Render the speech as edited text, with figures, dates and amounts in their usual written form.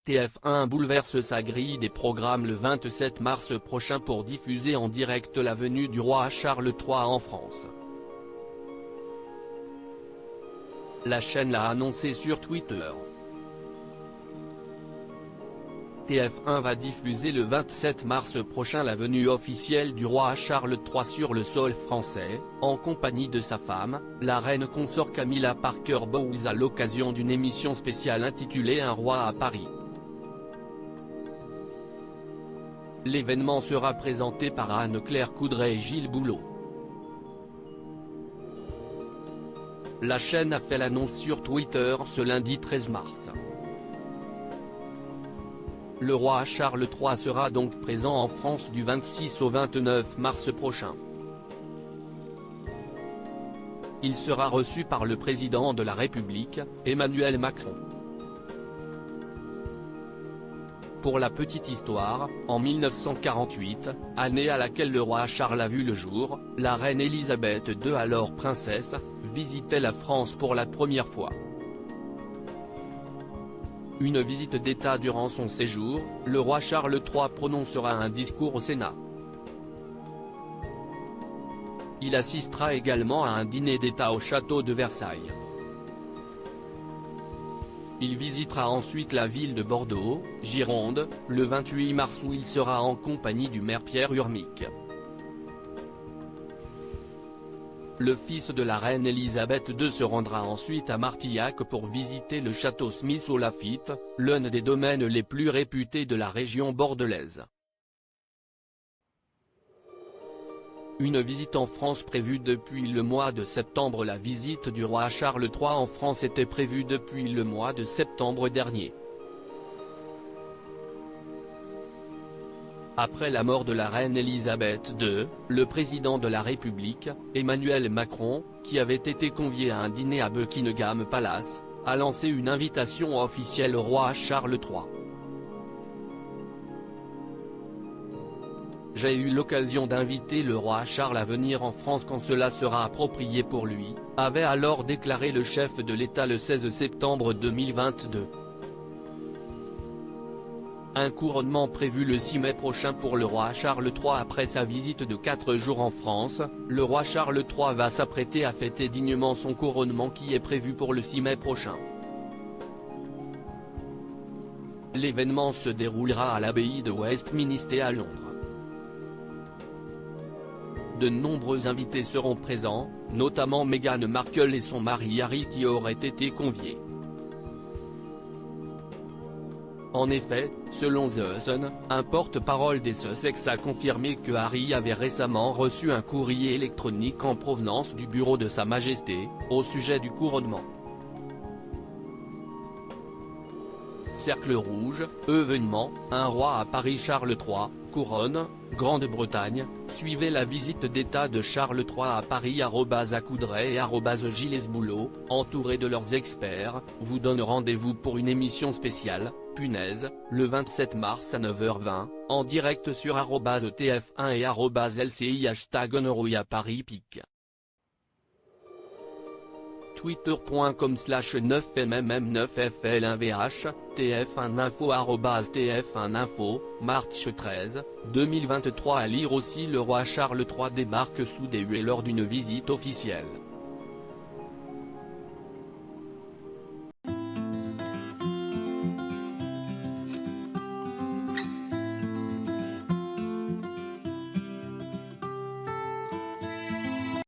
TF1 bouleverse sa grille des programmes le 27 mars prochain pour diffuser en direct la venue du roi Charles III en France. La chaîne l'a annoncé sur Twitter. TF1 va diffuser le 27 mars prochain la venue officielle du roi Charles III sur le sol français, en compagnie de sa femme, la reine consort Camilla Parker Bowles à l'occasion d'une émission spéciale intitulée Un roi à Paris. L'événement sera présenté par Anne-Claire Coudray et Gilles Boulot. La chaîne a fait l'annonce sur Twitter ce lundi 13 mars. Le roi Charles III sera donc présent en France du 26 au 29 mars prochain. Il sera reçu par le président de la République, Emmanuel Macron. Pour la petite histoire, en 1948, année à laquelle le roi Charles a vu le jour, la reine Elisabeth II, alors princesse, visitait la France pour la première fois. Une visite d'État durant son séjour, le roi Charles III prononcera un discours au Sénat. Il assistera également à un dîner d'État au château de Versailles. Il visitera ensuite la ville de Bordeaux, Gironde, le 28 mars où il sera en compagnie du maire Pierre Urmic. Le fils de la reine Elisabeth II se rendra ensuite à Martillac pour visiter le château Smith au Laffitte, l'un des domaines les plus réputés de la région bordelaise. Une visite en France prévue depuis le mois de septembre. La visite du roi Charles III en France était prévue depuis le mois de septembre dernier. Après la mort de la reine Elisabeth II, le président de la République, Emmanuel Macron, qui avait été convié à un dîner à Buckingham Palace, a lancé une invitation officielle au roi Charles III. J'ai eu l'occasion d'inviter le roi Charles à venir en France quand cela sera approprié pour lui, avait alors déclaré le chef de l'État le 16 septembre 2022. Un couronnement prévu le 6 mai prochain pour le roi Charles III. Après sa visite de 4 jours en France, le roi Charles III va s'apprêter à fêter dignement son couronnement qui est prévu pour le 6 mai prochain. L'événement se déroulera à l'abbaye de Westminster à Londres. De nombreux invités seront présents, notamment Meghan Markle et son mari Harry qui auraient été conviés. En effet, selon The Sun, un porte-parole des Sussex a confirmé que Harry avait récemment reçu un courrier électronique en provenance du bureau de Sa Majesté, au sujet du couronnement. Cercle rouge, événement, un roi à Paris. Charles III, couronne, Grande-Bretagne, suivez la visite d'État de Charles III à Paris. @Coudray et @Gilles Boulot, entourés de leurs experts, vous donnent rendez-vous pour une émission spéciale, Punaise, le 27 mars à 9h20, en direct sur @TF1 et @LCI #ONOROUIAParisPic. twitter.com/9mm9FL1VH, TF1info @TF1info, March 13, 2023. À lire aussi: le roi Charles III débarque sous des huées lors d'une visite officielle.